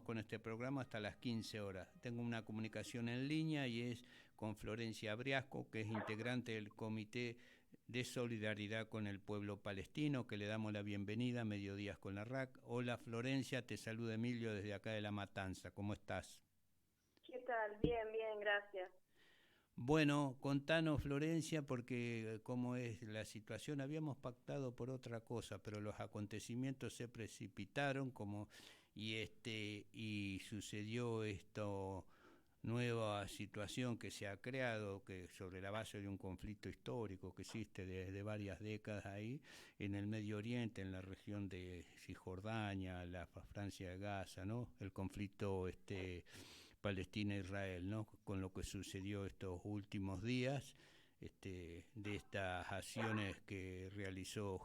con este programa hasta las 15 horas. Tengo una comunicación en línea y es con Florencia Briasco, que es integrante del Comité de Solidaridad con el Pueblo Palestino, que le damos la bienvenida a Mediodías con la RAC. Hola Florencia, te saluda Emilio desde acá de La Matanza. ¿Cómo estás? ¿Qué tal? Bien, bien, gracias. Bueno, contanos Florencia, porque cómo es la situación, habíamos pactado por otra cosa, pero los acontecimientos se precipitaron y sucedió esto nueva situación que se ha creado, que sobre la base de un conflicto histórico que existe desde varias décadas ahí en el Medio Oriente, en la región de Cisjordania, la Francia de Gaza, ¿no? El conflicto Palestina-Israel, ¿no? Con lo que sucedió estos últimos días, de estas acciones que realizó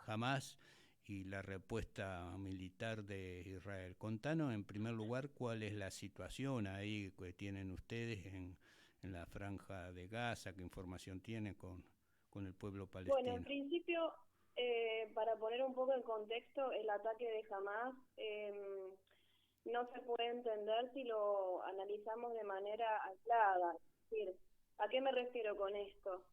Hamás y la respuesta militar de Israel. Contanos en primer lugar cuál es la situación ahí que tienen ustedes en la franja de Gaza, qué información tienen con el pueblo Bueno, en palestino. principio, para poner un poco en contexto, el ataque de Hamas no se puede entender si lo analizamos de manera aislada. Es decir, ¿a qué me refiero con esto?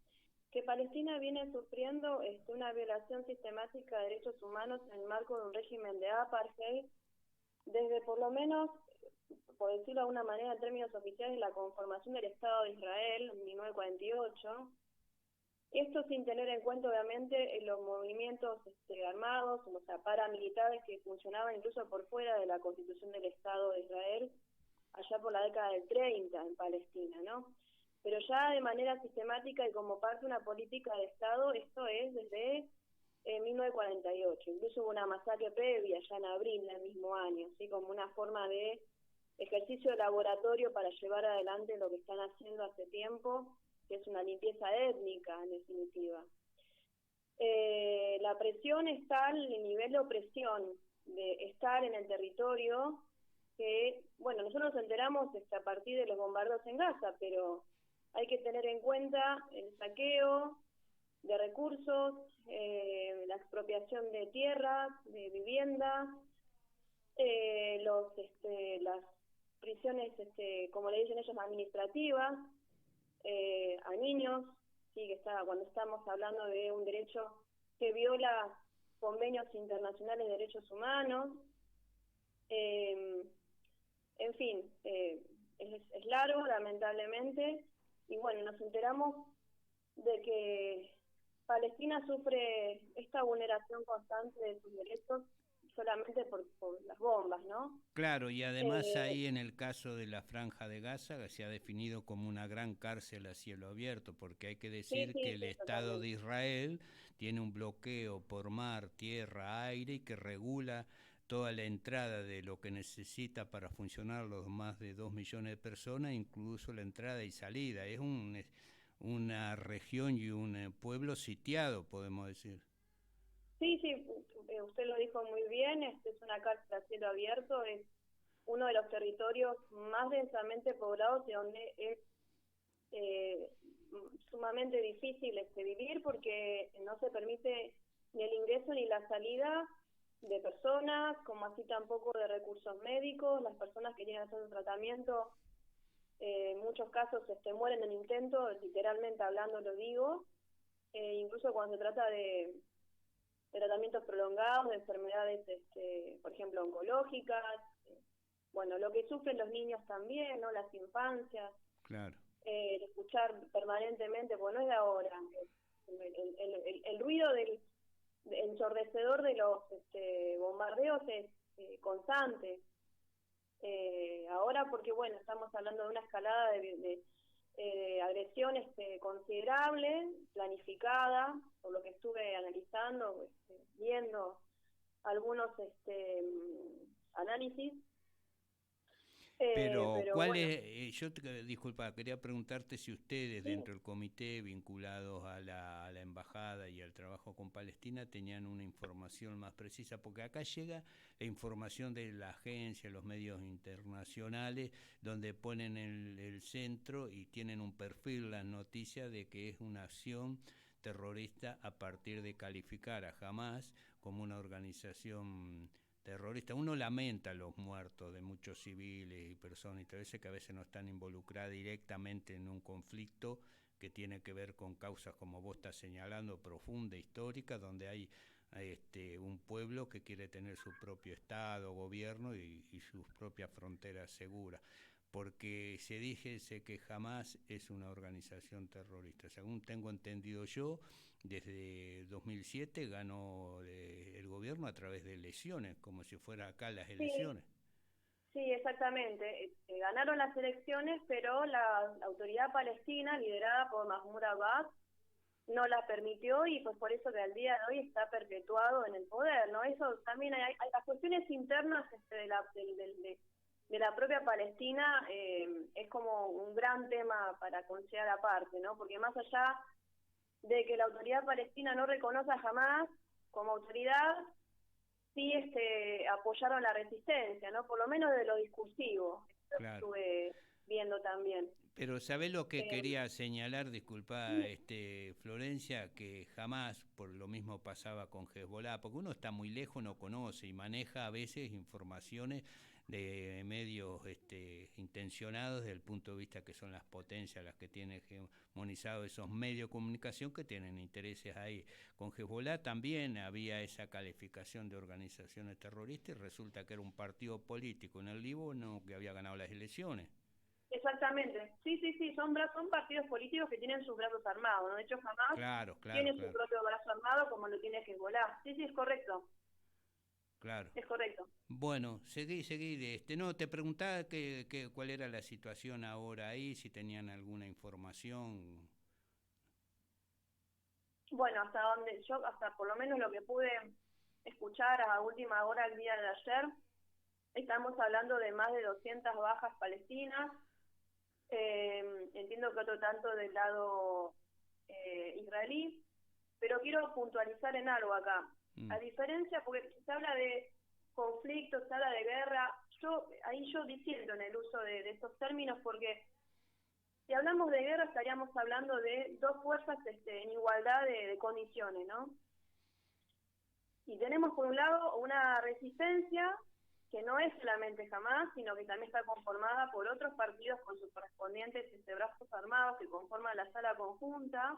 Que Palestina viene sufriendo una violación sistemática de derechos humanos en el marco de un régimen de apartheid desde por lo menos, por decirlo de alguna manera en términos oficiales, la conformación del Estado de Israel en 1948. Esto sin tener en cuenta, obviamente, los movimientos armados, o sea, paramilitares que funcionaban incluso por fuera de la constitución del Estado de Israel, allá por la década del 30 en Palestina, ¿no? Pero ya de manera sistemática y como parte de una política de Estado, esto es desde 1948. Incluso hubo una masacre previa ya en abril del mismo año, ¿sí? Como una forma de ejercicio de laboratorio para llevar adelante lo que están haciendo hace tiempo, que es una limpieza étnica, en definitiva. La presión está al nivel de opresión, de estar en el territorio, que, bueno, nosotros nos enteramos a partir de los bombardeos en Gaza, pero hay que tener en cuenta el saqueo de recursos, la expropiación de tierras, de vivienda, las prisiones, como le dicen ellos, administrativas, a niños, sí, que está cuando estamos hablando de un derecho que viola convenios internacionales de derechos humanos. En fin, es largo, lamentablemente, y bueno, nos enteramos de que Palestina sufre esta vulneración constante de sus derechos solamente por las bombas, ¿no? Claro, y además Eh, ahí en el caso de la Franja de Gaza se ha definido como una gran cárcel a cielo abierto, porque hay que sí, decir que sí, el sí, Estado de totalmente. Israel tiene un bloqueo por mar, tierra, aire y que regula toda la entrada de lo que necesita para funcionar los más de 2 millones de personas, incluso la entrada y salida. Es una región y un pueblo sitiado, podemos decir. Sí, sí, usted lo dijo muy bien, es una cárcel a cielo abierto, es uno de los territorios más densamente poblados y donde es eh, sumamente difícil vivir porque no se permite ni el ingreso ni la salida de personas, como así tampoco de recursos médicos. Las personas que llegan a hacer un tratamiento, en muchos casos mueren en intento, literalmente hablando lo digo, incluso cuando se trata de tratamientos prolongados, de enfermedades, por ejemplo, oncológicas, bueno, lo que sufren los niños también, ¿no? Las infancias, Claro. escuchar permanentemente, bueno, no es de ahora, el ruido ensordecedor de los bombardeos es constante. Ahora porque, bueno, estamos hablando de una escalada de agresión considerable, planificada, por lo que estuve analizando, viendo algunos análisis, Pero, pero ¿cuál bueno, es? Disculpa, quería preguntarte si ustedes sí. dentro del comité vinculados a la embajada y al trabajo con Palestina tenían una información más precisa, porque acá llega la información de la agencia, los medios internacionales, donde ponen el centro y tienen un perfil, las noticias de que es una acción terrorista a partir de calificar a Hamas como una organización terrorista. Uno lamenta los muertos de muchos civiles y personas y que a veces no están involucradas directamente en un conflicto que tiene que ver con causas, como vos estás señalando, profunda, histórica, donde hay un pueblo que quiere tener su propio Estado, gobierno y sus propias fronteras seguras, porque se dice que Hamás es una organización terrorista. Según tengo entendido yo, desde 2007 ganó el gobierno a través de elecciones, como si fuera acá las elecciones. Sí, exactamente. Ganaron las elecciones, pero la autoridad palestina, liderada por Mahmoud Abbas, no la permitió, y pues por eso que al día de hoy está perpetuado en el poder, ¿no? Eso también hay las cuestiones internas de la propia Palestina, es como un gran tema para considerar aparte, ¿no? Porque más allá de que la autoridad palestina no reconoce a Hamás como autoridad, sí apoyaron la resistencia, ¿no? Por lo menos de lo discursivo. Eso Claro. estuve viendo también. Pero ¿sabés lo que quería señalar? Disculpa, Florencia, que jamás, por lo mismo pasaba con Hezbollah, porque uno está muy lejos, no conoce y maneja a veces informaciones de medios intencionados desde el punto de vista que son las potencias las que tienen hegemonizados esos medios de comunicación que tienen intereses ahí. Con Hezbollah también había esa calificación de organizaciones terroristas y resulta que era un partido político en el Líbano que había ganado las elecciones. Exactamente, sí, son partidos políticos que tienen sus brazos armados, ¿no? De hecho, Hamás tiene su propio brazo armado como lo tiene Hezbollah. Sí, es correcto. Claro. Es correcto. Bueno, seguí. No, te preguntaba cuál era la situación ahora ahí, si tenían alguna información. Bueno, hasta por lo menos lo que pude escuchar a última hora el día de ayer, estamos hablando de más de 200 bajas palestinas. Entiendo que otro tanto del lado israelí, pero quiero puntualizar en algo acá. A diferencia, porque se habla de conflictos, se habla de guerra, yo disiento en el uso de estos términos, porque si hablamos de guerra estaríamos hablando de dos fuerzas en igualdad de condiciones, ¿no? Y tenemos por un lado una resistencia que no es solamente Hamás, sino que también está conformada por otros partidos con sus correspondientes brazos armados que conforman la sala conjunta.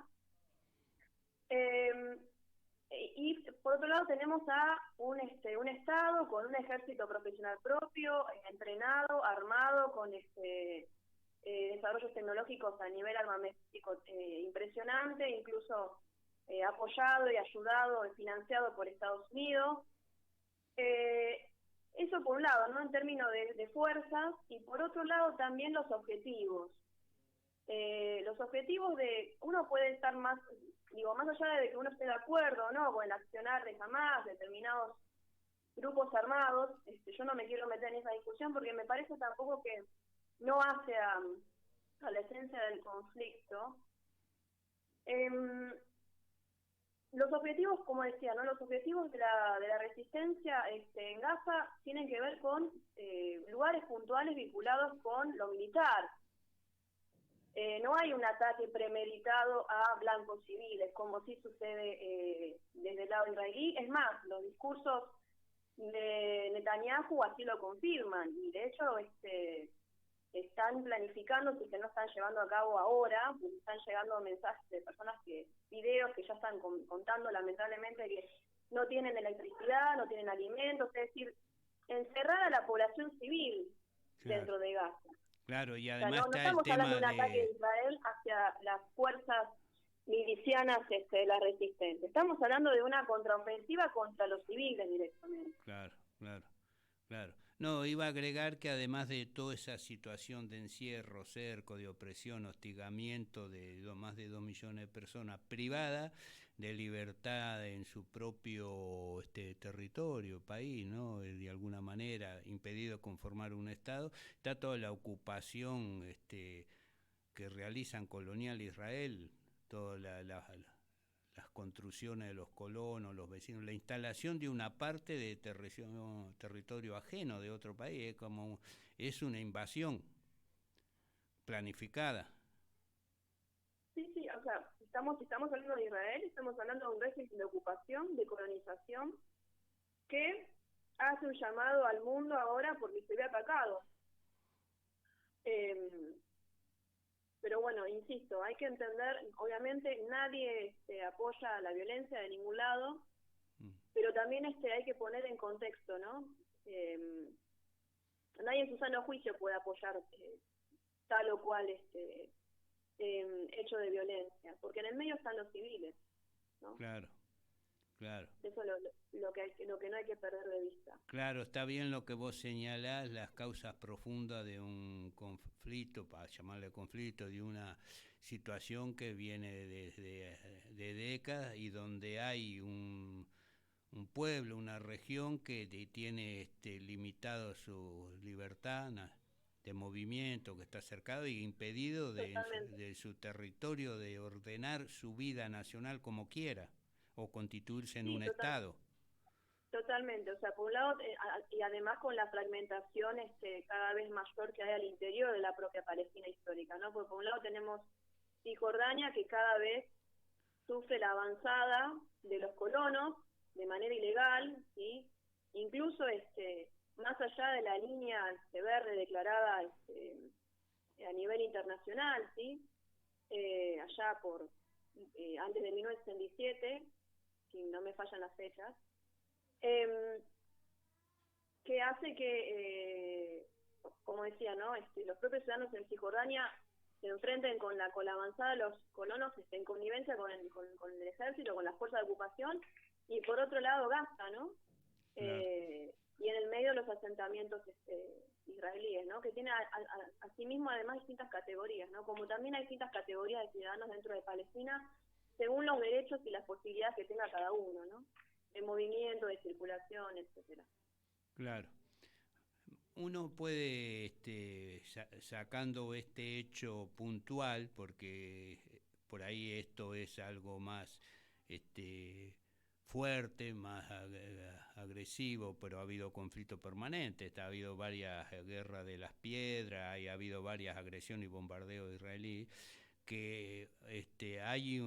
Y por otro lado tenemos a un Estado con un ejército profesional propio, entrenado, armado, con desarrollos tecnológicos a nivel armamentístico impresionante, incluso apoyado y ayudado y financiado por Estados Unidos. Eso por un lado, ¿no? En términos de fuerzas, y por otro lado también los objetivos. Los objetivos uno puede estar más allá de que uno esté de acuerdo, ¿no?, con el accionar de Hamás, determinados grupos armados, yo no me quiero meter en esa discusión porque me parece tampoco que no hace a la esencia del conflicto. Los objetivos, como decía, ¿no?, los objetivos de la resistencia en Gaza tienen que ver con lugares puntuales vinculados con lo militar. No hay un ataque premeditado a blancos civiles, como sí sucede desde el lado israelí. Es más, los discursos de Netanyahu así lo confirman, y de hecho están planificando, si que no están llevando a cabo ahora, pues están llegando mensajes de personas videos que ya están contando lamentablemente que no tienen electricidad, no tienen alimentos, es decir, encerrar a la población civil dentro de Gaza. Claro, y además no estamos hablando de un ataque de Israel hacia las fuerzas milicianas de la resistencia. Estamos hablando de una contraofensiva contra los civiles directamente. Claro. No, iba a agregar que además de toda esa situación de encierro, cerco, de opresión, hostigamiento de más de 2 millones de personas privadas de libertad en su propio territorio, país, ¿no?, de alguna manera impedido conformar un Estado, está toda la ocupación que realizan colonial Israel, todas las construcciones de los colonos, los vecinos, la instalación de una parte de territorio ajeno de otro país, es una invasión planificada. Sí, o sea, estamos hablando de Israel, estamos hablando de un régimen de ocupación, de colonización, que hace un llamado al mundo ahora porque se ve atacado. Pero bueno, insisto, hay que entender, obviamente nadie apoya la violencia de ningún lado, pero también hay que poner en contexto, ¿no? Nadie en su sano juicio puede apoyar tal o cual hecho de violencia, porque en el medio están los civiles, ¿no? Claro, claro. Eso es lo que no hay que perder de vista. Claro, está bien lo que vos señalás, las causas profundas de un conflicto, para llamarle conflicto, de una situación que viene desde de décadas y donde hay un pueblo, una región que tiene limitado su libertad de movimiento, que está cercado y impedido de su territorio de ordenar su vida nacional como quiera o constituirse en Sí, un estado. Totalmente, o sea, por un lado, y además con la fragmentación cada vez mayor que hay al interior de la propia Palestina histórica, ¿no? Porque por un lado tenemos Cisjordania, que cada vez sufre la avanzada de los colonos de manera ilegal, ¿sí? Incluso más allá de la línea verde declarada a nivel internacional, ¿sí? Allá por antes de 1967, si no me fallan las fechas, que hace que, como decía, ¿no? Los propios ciudadanos en Cisjordania se enfrenten con la avanzada de los colonos en connivencia con el ejército, con las fuerzas de ocupación, y por otro lado Gaza, ¿no? Claro. Y en el medio los asentamientos israelíes, ¿no? Que tiene asimismo además distintas categorías, ¿no? Como también hay distintas categorías de ciudadanos dentro de Palestina, según los derechos y las posibilidades que tenga cada uno, ¿no? De movimiento, de circulación, etcétera. Claro. Uno puede, sacando este hecho puntual, porque por ahí esto es algo más fuerte, más agresivo, pero ha habido conflicto permanente, ha habido varias guerras de las piedras, ha habido varias agresiones y bombardeos israelíes, que hay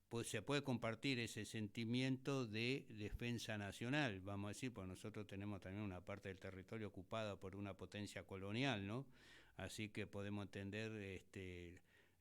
pues se puede compartir ese sentimiento de defensa nacional, vamos a decir, porque nosotros tenemos también una parte del territorio ocupada por una potencia colonial, ¿no? Así que podemos entender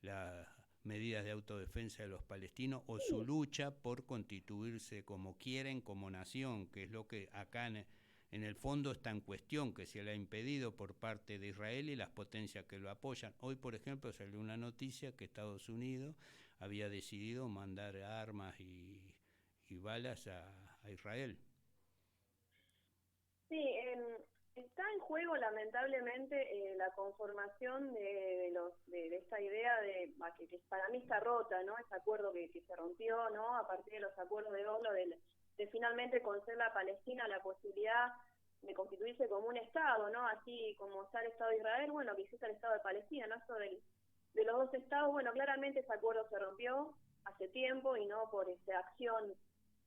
las medidas de autodefensa de los palestinos o su lucha por constituirse como quieren, como nación, que es lo que acá en el fondo está en cuestión, que se le ha impedido por parte de Israel y las potencias que lo apoyan. Hoy, por ejemplo, salió una noticia que Estados Unidos había decidido mandar armas y balas a Israel. Sí, está en juego lamentablemente la conformación de esta idea que para mí está rota, ¿no? Ese acuerdo que se rompió, ¿no? A partir de los acuerdos de Oslo de finalmente conceder a Palestina la posibilidad de constituirse como un Estado, ¿no? Así como está el Estado de Israel, bueno, que existe el Estado de Palestina, ¿no? Esto de los dos estados, bueno, claramente ese acuerdo se rompió hace tiempo y no por acción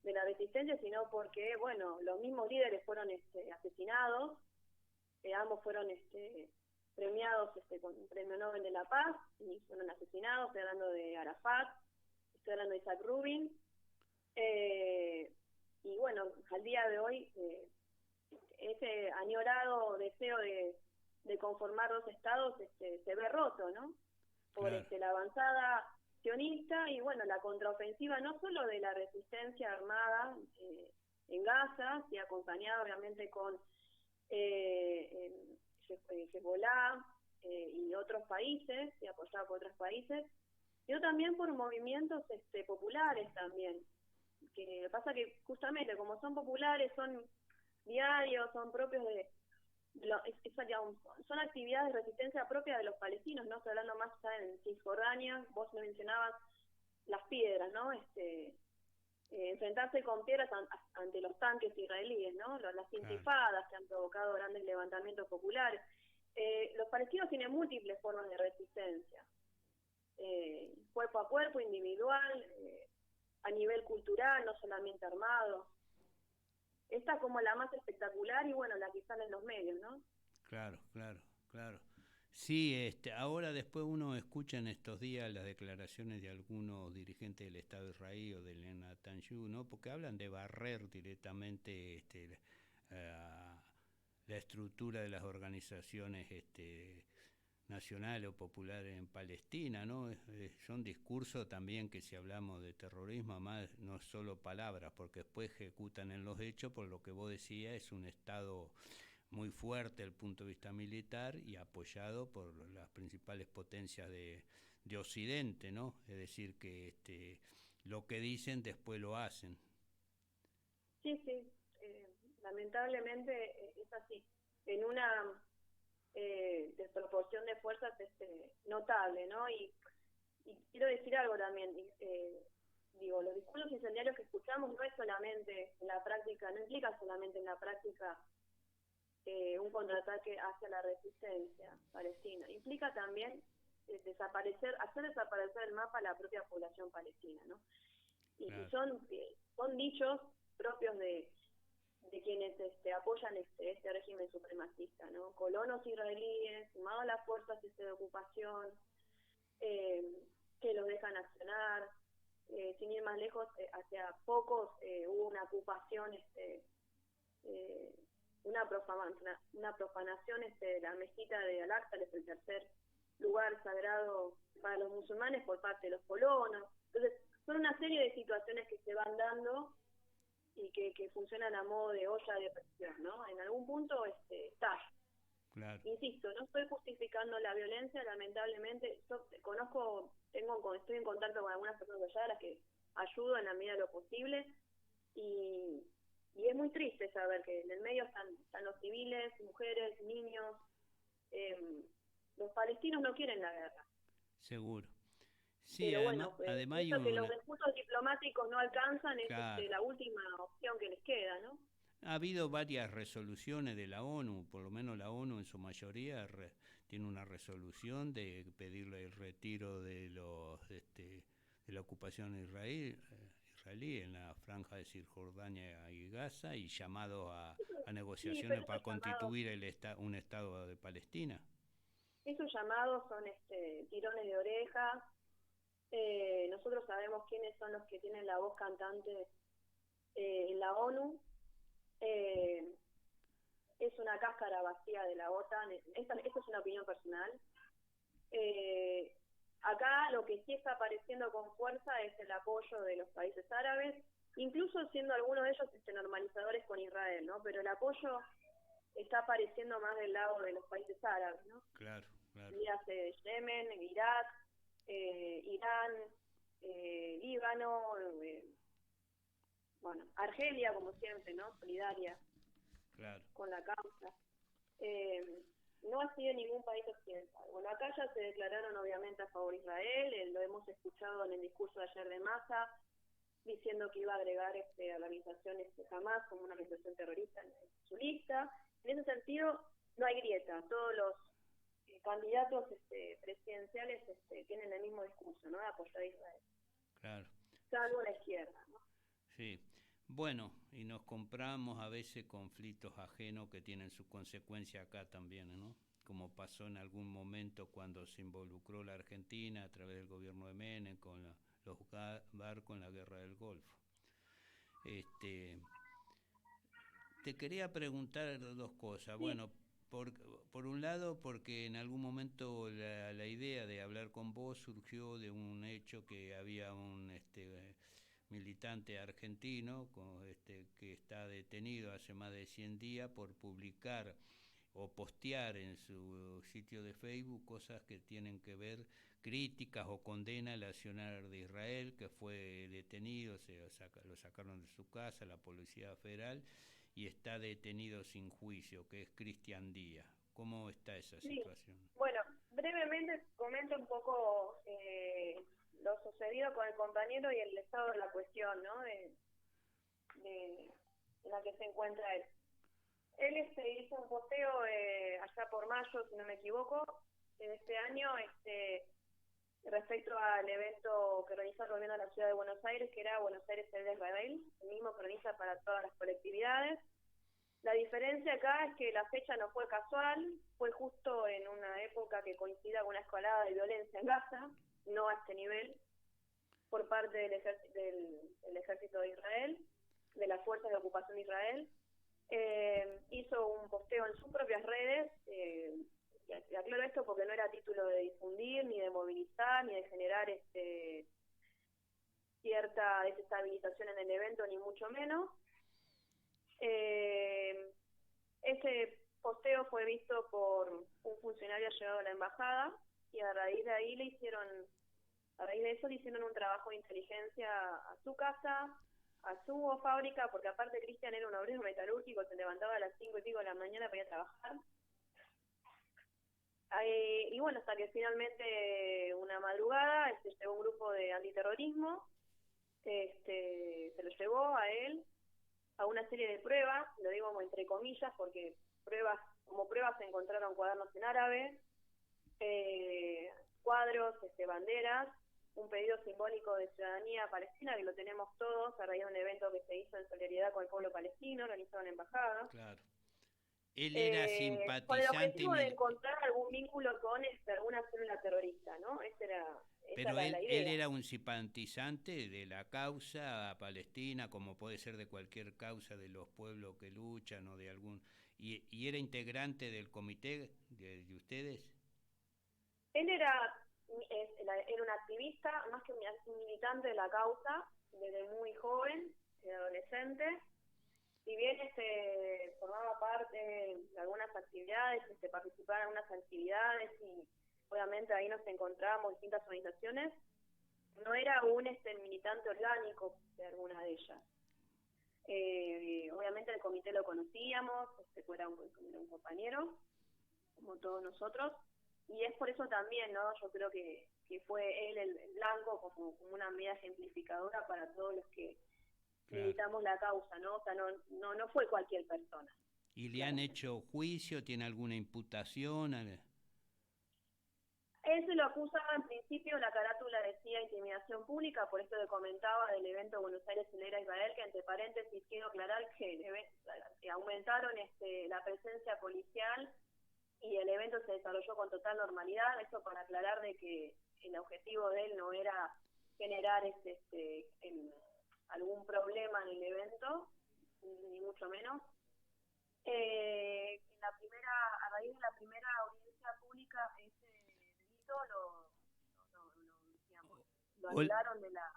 de la resistencia, sino porque, bueno, los mismos líderes fueron asesinados, ambos fueron premiados con un premio Nobel de la Paz y fueron asesinados. Estoy hablando de Arafat, estoy hablando de Isaac Rubin, y bueno, al día de hoy ese añorado deseo de conformar dos estados se ve roto, ¿no? Por Claro. la avanzada sionista y bueno, la contraofensiva no solo de la resistencia armada en Gaza, sí, acompañada obviamente con Hezbollah y otros países, y apoyado por otros países, sino también por movimientos populares también, que pasa que justamente como son populares, son diarios, son propios son actividades de resistencia propia de los palestinos, ¿no? Estoy hablando más allá en Cisjordania, vos me mencionabas las piedras, ¿no? Enfrentarse con piedras ante los tanques israelíes, ¿no? Las intifadas que han provocado grandes levantamientos populares. Los palestinos tienen múltiples formas de resistencia, cuerpo a cuerpo, individual, a nivel cultural, no solamente armado. Esta es como la más espectacular y bueno, la que sale en los medios, ¿no? Claro, claro, claro. Sí, ahora después uno escucha en estos días las declaraciones de algunos dirigentes del Estado de Israel o del Netanyahu, ¿no? Porque hablan de barrer directamente la estructura de las organizaciones nacionales o populares en Palestina, ¿no? Son discursos también que, si hablamos de terrorismo, además no solo palabras, porque después ejecutan en los hechos. Por lo que vos decías, es un Estado muy fuerte desde el punto de vista militar y apoyado por las principales potencias de Occidente, ¿no? Es decir, que lo que dicen después lo hacen. Sí, sí, lamentablemente es así. En una desproporción de fuerzas notable, ¿no? Y quiero decir algo también, digo, los discursos incendiarios que escuchamos no es solamente en la práctica, no implica solamente en la práctica un contraataque hacia la resistencia palestina, implica también hacer desaparecer el mapa a la propia población palestina, ¿no? Y Claro. son dichos propios de quienes apoyan este régimen supremacista, ¿no? Colonos israelíes, sumados a las fuerzas de ocupación, que los dejan accionar. Sin ir más lejos, hacia pocos hubo una ocupación, una profanación de la mezquita de Al-Aqsa, que es el tercer lugar sagrado para los musulmanes, por parte de los colonos. Entonces, son una serie de situaciones que se van dando y que funcionan a modo de olla de presión, ¿no? En algún punto estalla. Claro. Insisto, no estoy justificando la violencia, lamentablemente. Yo estoy en contacto con algunas personas allá, a las que ayudo en la medida de lo posible, y es muy triste saber que en el medio están los civiles, mujeres, niños. Los palestinos no quieren la guerra. Seguro. Sí, pero además, bueno, además hay que los recursos diplomáticos no alcanzan, claro, es la última opción que les queda, ¿no? Ha habido varias resoluciones de la ONU, por lo menos la ONU en su mayoría tiene una resolución de pedirle el retiro de de la ocupación israelí en la franja de Cisjordania y Gaza, y llamados a negociaciones para constituir un Estado de Palestina. Esos llamados son tirones de oreja. Nosotros sabemos quiénes son los que tienen la voz cantante en la ONU. Es una cáscara vacía de la OTAN. Esta es una opinión personal. Acá lo que sí está apareciendo con fuerza es el apoyo de los países árabes, incluso siendo algunos de ellos normalizadores con Israel, ¿no? Pero el apoyo está apareciendo más del lado de los países árabes, ¿no? Claro, claro. Dígase Yemen, Irak, Irán, Líbano, bueno, Argelia, como siempre, ¿no? Solidaria, claro, con la causa. No ha sido ningún país occidental. Bueno, acá ya se declararon obviamente a favor de Israel, lo hemos escuchado en el discurso de ayer de Massa, diciendo que iba a agregar a la organización Hamas como una organización terrorista en su lista. En ese sentido, no hay grieta. Todos los candidatos presidenciales tienen el mismo discurso, ¿no? De apoyar a Israel. Claro. Salvo la izquierda, ¿no? Sí. Bueno, y nos compramos a veces conflictos ajenos que tienen su consecuencia acá también, ¿no? Como pasó en algún momento cuando se involucró la Argentina a través del gobierno de Menem con los barcos en la guerra del Golfo. Te quería preguntar dos cosas. Sí. Bueno, por un lado, porque en algún momento la idea de hablar con vos surgió de un hecho que había un militante argentino que está detenido hace más de 100 días por publicar o postear en su sitio de Facebook cosas que tienen que ver, críticas o condena al accionar de Israel, que fue detenido, lo sacaron de su casa, la Policía Federal, y está detenido sin juicio, que es Cristian Díaz. ¿Cómo está esa situación? Bueno, brevemente comento un poco lo sucedido con el compañero y el estado de la cuestión, ¿no? En la que se encuentra él. Él hizo un posteo allá por mayo, si no me equivoco, de este año, respecto al evento que organiza el gobierno de la ciudad de Buenos Aires, que era Buenos Aires es de Israel, el mismo que organiza para todas las colectividades. La diferencia acá es que la fecha no fue casual, fue justo en una época que coincida con una escalada de violencia en Gaza, no a este nivel, por parte del ejército de Israel, de las fuerzas de ocupación de Israel. hizo un posteo en sus propias redes, y aclaro esto porque no era a título de difundir, ni de movilizar, ni de generar cierta desestabilización en el evento, ni mucho menos. Ese posteo fue visto por un funcionario llegado a la embajada y a raíz de eso le hicieron un trabajo de inteligencia a su casa, a su fábrica, porque aparte Cristian era un obrero metalúrgico, se levantaba a las 5:00 de la mañana para ir a trabajar. Y bueno, hasta que finalmente una madrugada se llevó un grupo de antiterrorismo, se lo llevó a él a una serie de pruebas, lo digo como entre comillas porque como pruebas se encontraron cuadernos en árabe, cuadros, banderas, un pedido simbólico de ciudadanía palestina que lo tenemos todos a raíz de un evento que se hizo en solidaridad con el pueblo palestino, organizado en la embajada. Claro. Él era Con el simpatizante, objetivo de encontrar algún vínculo con alguna célula terrorista, ¿no? Esa pero era la él idea. era un simpatizante de la causa palestina, como puede ser de cualquier causa de los pueblos que luchan o de algún... ¿Y era integrante del comité de ustedes? Él era un activista, más que un militante de la causa, desde muy joven, de adolescente. Si bien formaba parte de algunas actividades, participaba en algunas actividades y obviamente ahí nos encontramos distintas organizaciones, no era un militante orgánico de alguna de ellas. Obviamente el comité lo conocíamos, era un compañero, como todos nosotros, y es por eso también, ¿no? Yo creo que fue él el blanco como una medida ejemplificadora para todos los que militamos la causa, ¿no? O sea, no fue cualquier persona. ¿Y le han hecho juicio? ¿Tiene alguna imputación? Él se lo acusaba en principio, la carátula decía intimidación pública, por esto que comentaba del evento Buenos Aires Celebra Israel, que entre paréntesis quiero aclarar que aumentaron la presencia policial y el evento se desarrolló con total normalidad. Eso para aclarar de que el objetivo de él no era generar algún problema en el evento, ni mucho menos. A raíz de la primera audiencia pública, ese delito lo anularon de la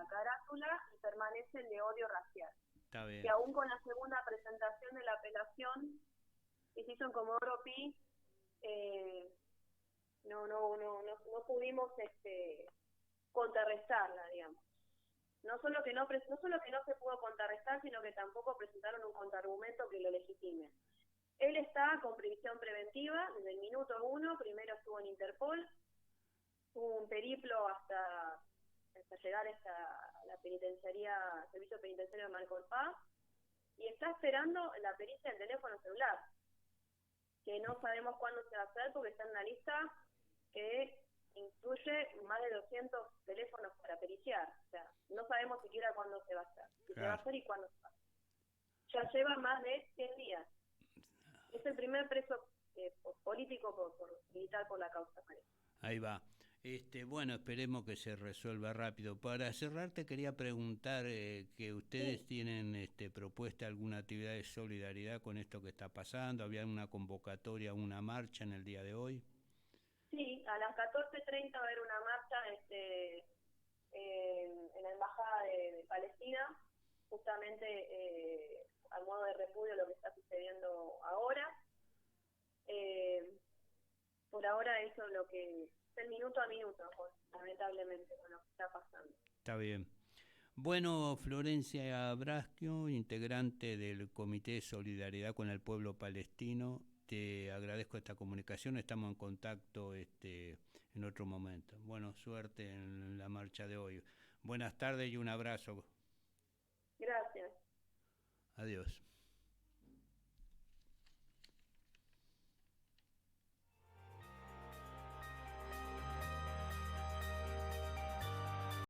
carátula y permanece el de odio racial. Está bien. Que aún con la segunda presentación de la apelación, que se hizo en Comodoro Pi, no pudimos contrarrestarla, digamos. No solo que no se pudo contrarrestar, sino que tampoco presentaron un contraargumento que lo legitime. Él está con prisión preventiva desde el minuto 1, primero estuvo en Interpol, tuvo un periplo hasta llegar a la penitenciaría, servicio penitenciario de Malcolpá, y está esperando la pericia del teléfono celular, que no sabemos cuándo se va a hacer porque está en una lista que incluye más de 200 teléfonos para periciar. O sea, no sabemos siquiera cuándo se va a hacer, si se va a hacer y cuándo se va a hacer. Ya lleva más de 100 días. Es el primer preso político por militar por la causa. Ahí va. Bueno, esperemos que se resuelva rápido. Para cerrar, te quería preguntar que ustedes tienen propuesta alguna actividad de solidaridad con esto que está pasando. ¿Había una convocatoria, una marcha en el día de hoy? Sí, a las 14:30 va a haber una marcha en la Embajada de Palestina, justamente al modo de repudio a lo que está sucediendo ahora. Por ahora eso es lo que es el minuto a minuto, lamentablemente, con lo que está pasando. Está bien. Bueno, Florencia Brasquio, integrante del Comité de Solidaridad con el Pueblo Palestino, te agradezco esta comunicación, estamos en contacto en otro momento. Bueno, suerte en la marcha de hoy. Buenas tardes y un abrazo. Gracias. Adiós.